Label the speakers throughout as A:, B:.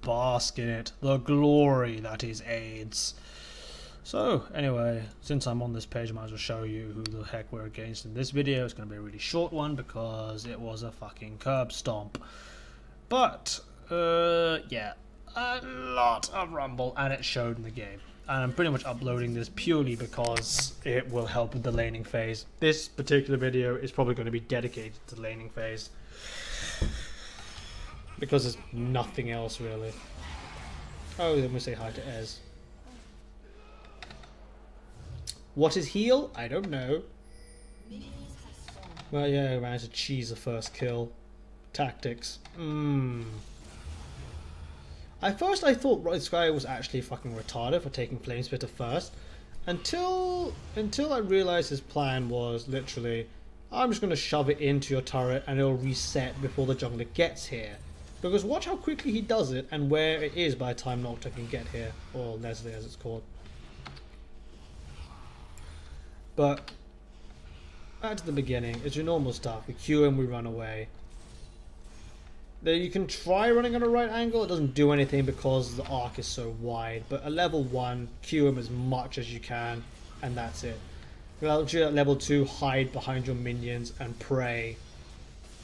A: bask in it. The glory that is AIDS. So, anyway, since I'm on this page, I might as well show you who the heck we're against in this video. It's going to be a really short one because it was a fucking curb stomp. But, yeah, a lot of rumble, and it showed in the game. And I'm pretty much uploading this purely because it will help with the laning phase. This particular video is probably going to be dedicated to the laning phase, because there's nothing else really. Oh, then we say hi to Ez. What is heal? I don't know. Well, yeah, I managed to cheese the first kill. Tactics. At first I thought this guy was actually fucking retarded for taking Flame Spitter first. Until I realized his plan was literally, I'm just going to shove it into your turret and it'll reset before the jungler gets here. Because watch how quickly he does it and where it is by the time Nocturne can get here. Or Leslie as it's called. But back to the beginning, it's your normal stuff. We Q him, we run away. Then you can try running at a right angle, it doesn't do anything because the arc is so wide. But at level 1, Q him as much as you can, and that's it. At level 2, hide behind your minions and pray.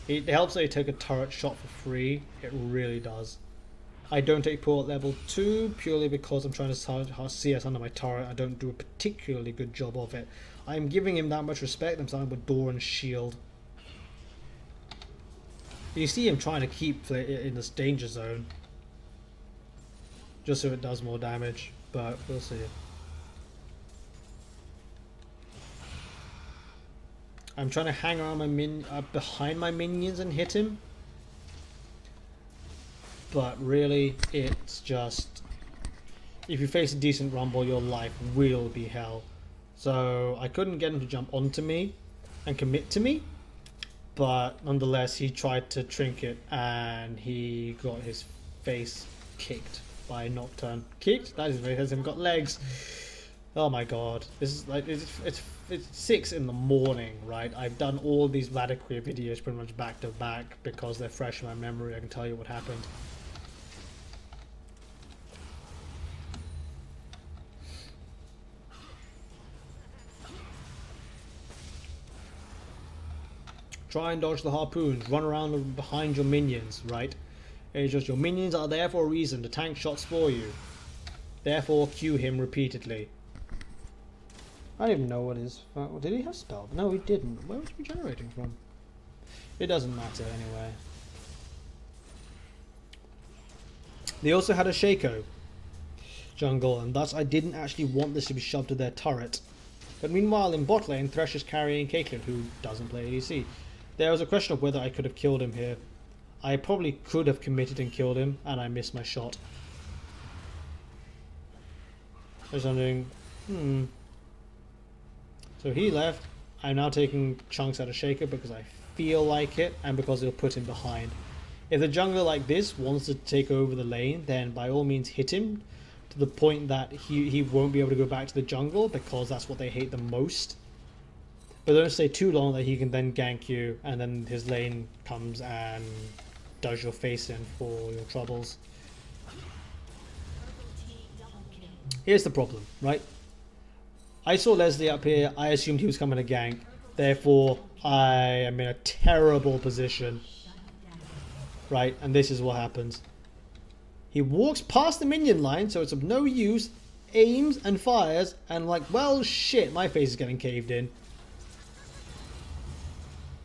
A: It helps that you take a turret shot for free, it really does. I don't take pull at level 2 purely because I'm trying to CS under my turret. I don't do a particularly good job of it. I'm giving him that much respect. I'm starting with door and shield. You see him trying to keep in this danger zone, just so it does more damage, but we'll see. I'm trying to hang around my behind my minions and hit him. But really, it's just, if you face a decent rumble, your life will be hell. So I couldn't get him to jump onto me and commit to me, but nonetheless he tried to trinket and he got his face kicked by Nocturne. Kicked? That is very hasn't got legs. Oh my god, this is like it's 6 in the morning, right? I've done all these Vladimir videos pretty much back to back because they're fresh in my memory. I can tell you what happened. Try and dodge the harpoons, run around behind your minions, right? It's just your minions are there for a reason, to tank shots for you. Therefore, Q him repeatedly. I don't even know what his... did he have spell? No, he didn't. Where was he generating from? It doesn't matter anyway. They also had a Shaco jungle, and thus I didn't actually want this to be shoved to their turret. But meanwhile, in bot lane, Thresh is carrying Caitlyn, who doesn't play ADC. There was a question of whether I could have killed him here. I probably could have committed and killed him, and I missed my shot. I was wondering, So he left. I'm now taking chunks out of Shaker because I feel like it, and because it'll put him behind. If the jungler like this wants to take over the lane, then by all means hit him to the point that he won't be able to go back to the jungle, because that's what they hate the most. But don't stay too long that he can then gank you, and then his lane comes and does your face in for your troubles. Here's the problem, right? I saw Leslie up here, I assumed he was coming to gank, therefore I am in a terrible position. Right, and this is what happens. He walks past the minion line, so it's of no use, aims and fires, and like, well shit, my face is getting caved in.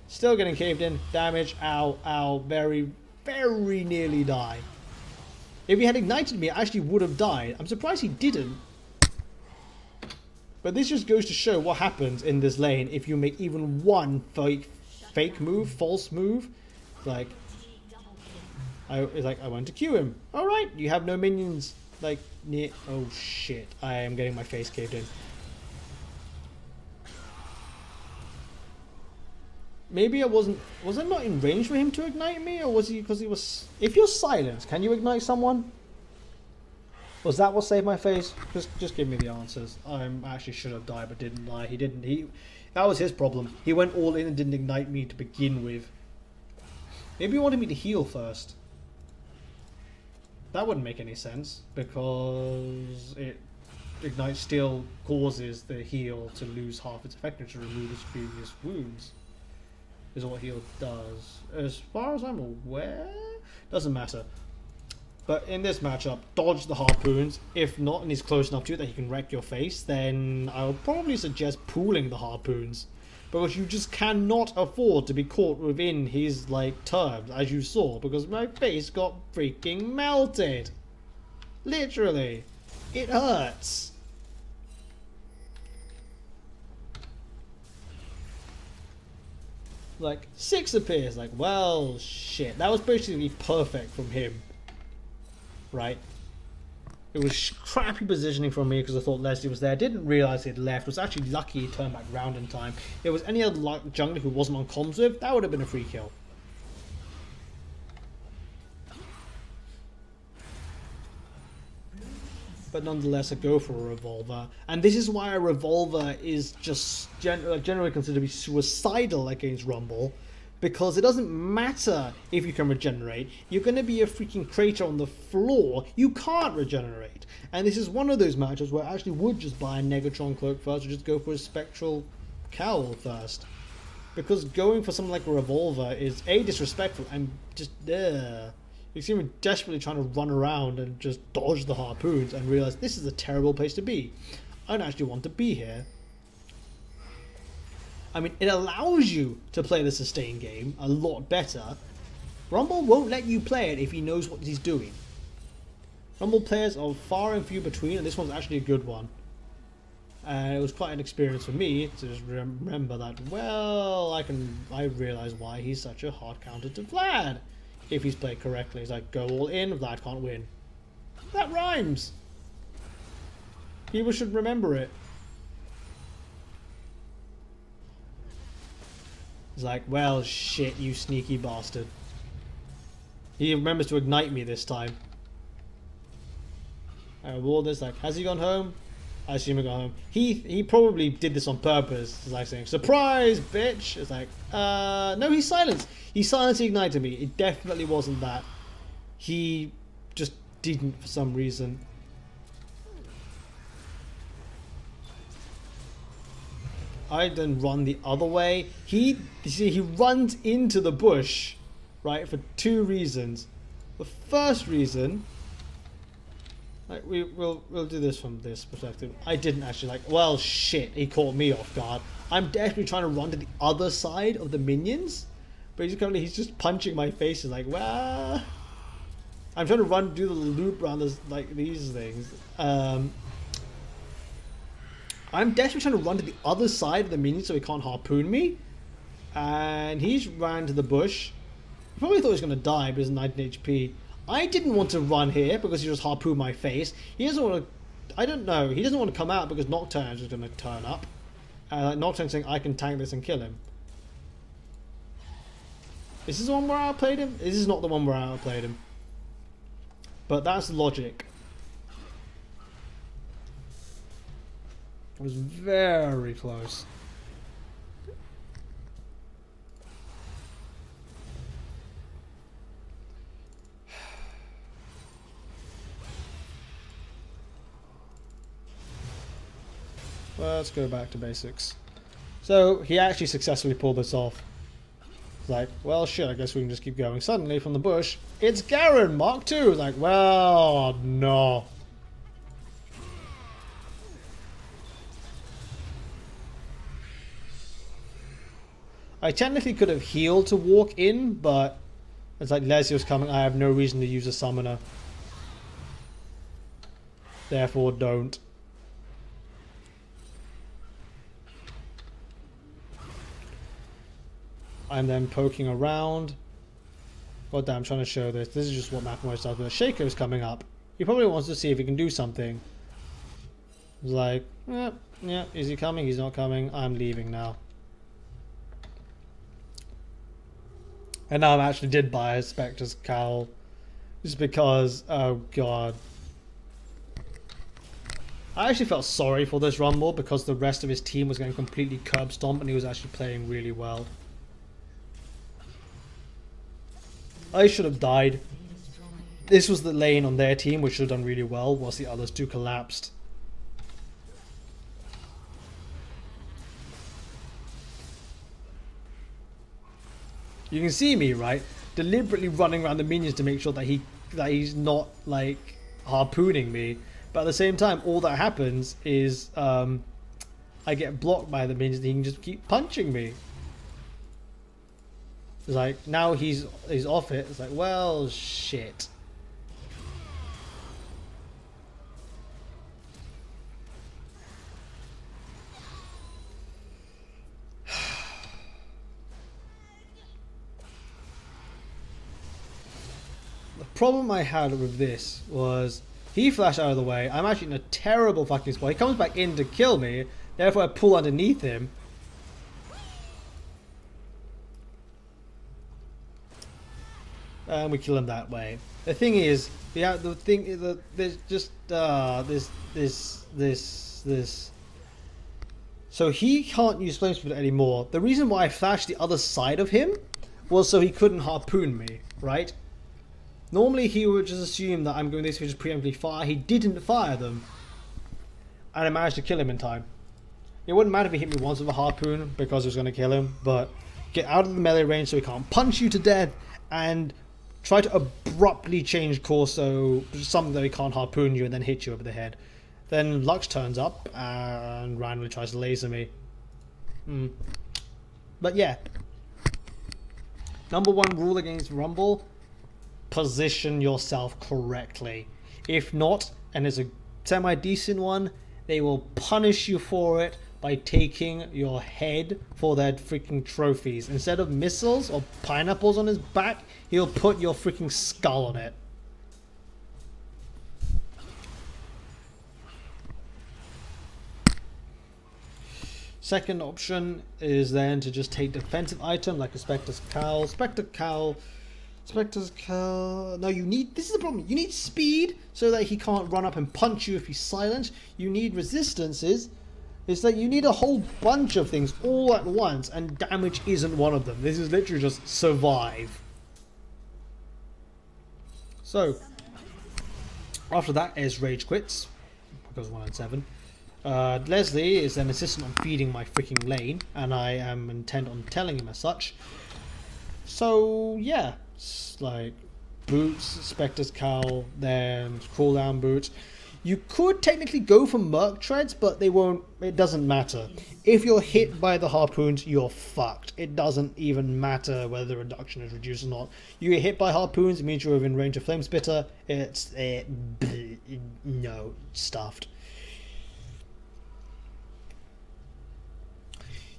A: Still getting caved in, damage, ow, ow, very, very nearly die. If he had ignited me, I actually would have died. I'm surprised he didn't. But this just goes to show what happens in this lane if you make even one fake move, false move. Like, I went to Q him. Alright, you have no minions. Like, near. Oh shit, I am getting my face caved in. Maybe I wasn't. Was I not in range for him to ignite me? Or was he because he was. If you're silenced, can you ignite someone? Was that what saved my face? Just give me the answers. I actually should have died but didn't lie. He didn't. That was his problem. He went all in and didn't ignite me to begin with. Maybe he wanted me to heal first. that wouldn't make any sense because it Ignite Steel causes the heal to lose half its effectiveness to remove its previous wounds. Is what heal does. As far as I'm aware, doesn't matter. But in this matchup, dodge the harpoons. If not, and he's close enough to it that he can wreck your face, then I would probably suggest pooling the harpoons. Because you just cannot afford to be caught within his, like, terms, as you saw. Because my face got freaking melted. Literally. It hurts. Like, 6 appears. Like, well, shit. That was basically perfect from him. Right? It was crappy positioning from me because I thought Leslie was there. Didn't realise he'd left. Was actually lucky he turned back round in time. If it was any other jungler who wasn't on comms with, that would have been a free kill. But nonetheless, I go for a revolver. And this is why a revolver is just generally considered to be suicidal against Rumble. Because it doesn't matter if you can regenerate. You're going to be a freaking crater on the floor. You can't regenerate. And this is one of those matches where I actually would just buy a Negatron Cloak first or just go for a Spectral Cowl first. Because going for something like a revolver is A, disrespectful and just you see me desperately trying to run around and just dodge the harpoons and realize this is a terrible place to be. I don't actually want to be here. I mean, it allows you to play the sustain game a lot better. Rumble won't let you play it if he knows what he's doing. Rumble players are far and few between, and this one's actually a good one. And it was quite an experience for me to just remember that, well, I realise why he's such a hard counter to Vlad. If he's played correctly. He's like, go all in, Vlad can't win. That rhymes! People should remember it. He's like, well, shit, you sneaky bastard. He remembers to ignite me this time. I reward this, like, has he gone home? I assume he got home. He probably did this on purpose. It's like saying, surprise, bitch! It's like, no, he's silenced. He silenced the ignited me. It definitely wasn't that. He just didn't for some reason. I then run the other way. You see, he runs into the bush, right, for 2 reasons. The first reason, like, we'll do this from this perspective. I didn't actually, like, well, shit, he caught me off guard. I'm desperately trying to run to the other side of the minions, but he's just punching my face. He's like, well, I'm trying to do the loop around this, like, these things. I'm desperately trying to run to the other side of the minion so he can't harpoon me. And he's ran to the bush. He probably thought he was going to die, but he's 19 HP. I didn't want to run here because he just harpooned my face. He doesn't want to... I don't know. He doesn't want to come out because Nocturne is just going to turn up. Nocturne saying, I can tank this and kill him. Is this the one where I outplayed him? This is not the one where I outplayed him. But that's logic. It was very close. Let's go back to basics. So he actually successfully pulled this off. It's like, well, shit, I guess we can just keep going. Suddenly, from the bush, it's Garen, Mark II. It's like, well, no. I technically could have healed to walk in, but it's like Leslie was coming. I have no reason to use a summoner. Therefore, don't. I'm then poking around. God damn, I'm trying to show this. This is just what Macamoy does. But Shaco is coming up. He probably wants to see if he can do something. He's like, yeah, is he coming? He's not coming. I'm leaving now. And now I actually did buy a Spectre's Cowl. Just because, oh god. I actually felt sorry for this Rumble because the rest of his team was getting completely curb stomped and he was actually playing really well. I should have died. this was the lane on their team which should have done really well, whilst the others two collapsed. You can see me, right, deliberately running around the minions to make sure that he's not like harpooning me. But at the same time, all that happens is I get blocked by the minions and he can just keep punching me. It's like, now he's off it. It's like, well, shit. The problem I had with this was he flashed out of the way. I'm actually in a terrible fucking spot. He comes back in to kill me. Therefore, I pull underneath him. And we kill him that way. The thing is, there's just this. So he can't use flame spitter anymore. The reason why I flashed the other side of him was so he couldn't harpoon me, right? Normally he would just assume that I'm going this way, just preemptively fire. He didn't fire them, and I managed to kill him in time. It wouldn't matter if he hit me once with a harpoon because it was going to kill him, but get out of the melee range so he can't punch you to death, and try to abruptly change course so something that he can't harpoon you and then hit you over the head. Then Lux turns up and randomly tries to laser me. But yeah. Number one rule against Rumble: position yourself correctly. If not, and it's a semi-decent one, they will punish you for it by taking your head for their freaking trophies. Instead of missiles or pineapples on his back, he'll put your freaking skull on it. Second option is then to just take defensive item like a Spectre's Cowl. Spectre's Cowl. No, you need, this is the problem, you need speed so that he can't run up and punch you if he's silent. You need resistances. It's like you need a whole bunch of things all at once, and damage isn't one of them. This is literally just survive. So, after that is Rage quits, because 1 and 7. Leslie is then insistent on feeding my freaking lane, and I am intent on telling him as such. So yeah, it's like boots, Spectre's Cowl, then cooldown boots. You could technically go for Merc Treads, but they won't. It doesn't matter. If you're hit by the harpoons, you're fucked. It doesn't even matter whether the reduction is reduced or not. You get hit by harpoons, it means you're within range of Flame Spitter. It's no, stuffed.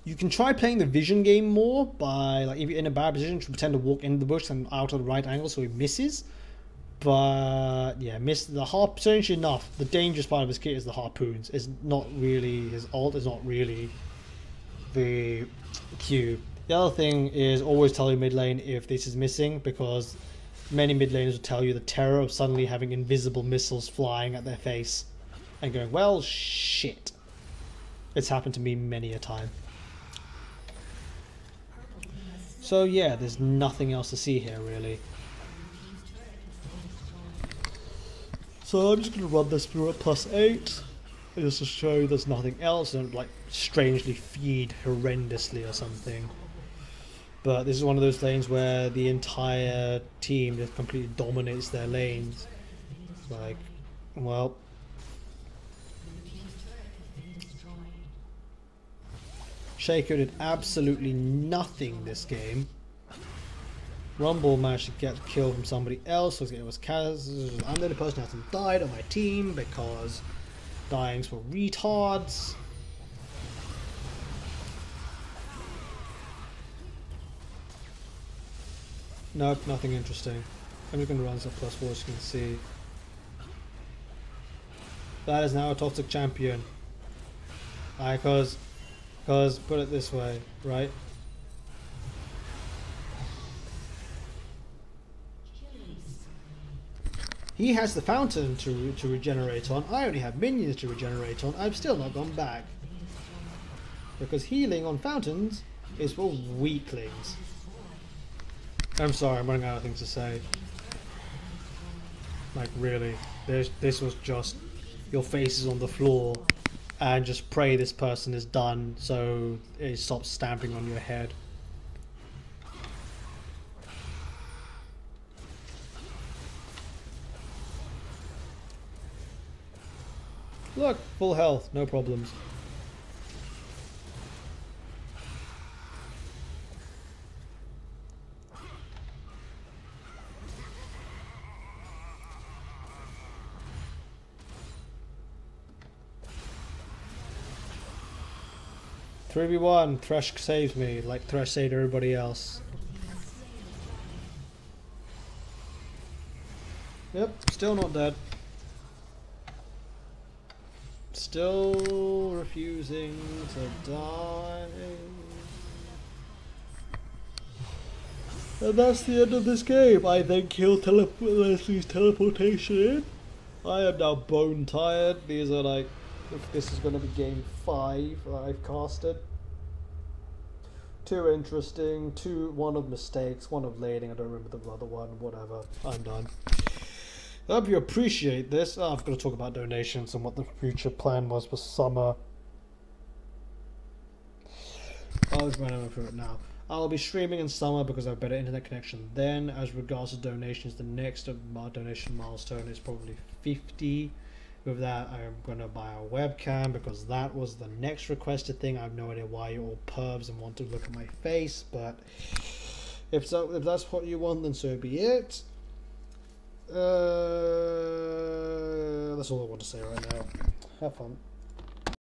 A: You can try playing the vision game more by, like, if you're in a bad position, to pretend to walk into the bush and out of the right angle so he misses. But yeah, strangely enough, the dangerous part of his kit is the harpoons. It's not really his ult. Is not really the Q. The other thing is always tell your mid lane if this is missing, because many mid laners will tell you the terror of suddenly having invisible missiles flying at their face and going, well, shit. It's happened to me many a time. So yeah, there's nothing else to see here really. So I'm just going to run this through at +8, just to show there's nothing else, and like strangely feed horrendously or something. But this is one of those lanes where the entire team just completely dominates their lanes. It's like, well, Shaco did absolutely nothing this game. Rumble managed to get a kill from somebody else. So it was Kaz. I'm the only person who hasn't died on my team because dyings were retards. Nope, nothing interesting. I'm just going to run some +4 so you can see. That is now a toxic champion. Because put it this way, right? He has the fountain to regenerate on. I only have minions to regenerate on. I've still not gone back. Because healing on fountains is for weaklings. I'm sorry, I'm running out of things to say. Like really, this was just your face is on the floor, and just pray this person is done so it stops stamping on your head. Look, full health, no problems. 3v1, Thresh saves me, like Thresh saved everybody else. Yep, still not dead. Still refusing to die. And that's the end of this game. I then kill Leslie's teleportation in. I am now bone tired. These are like, if this is going to be game 5 that I've casted. 2 interesting, 1 of mistakes, 1 of lading, I don't remember the other one, whatever. I'm done. I hope you appreciate this. Oh, I've got to talk about donations and what the future plan was for summer. I'll just run over it now. I'll be streaming in summer because I have better internet connection then. As regards to donations, the next donation milestone is probably 50. With that, I'm going to buy a webcam because that was the next requested thing. I have no idea why you're all pervs and want to look at my face, but if that's what you want, then so be it. That's all I want to say right now. Have fun.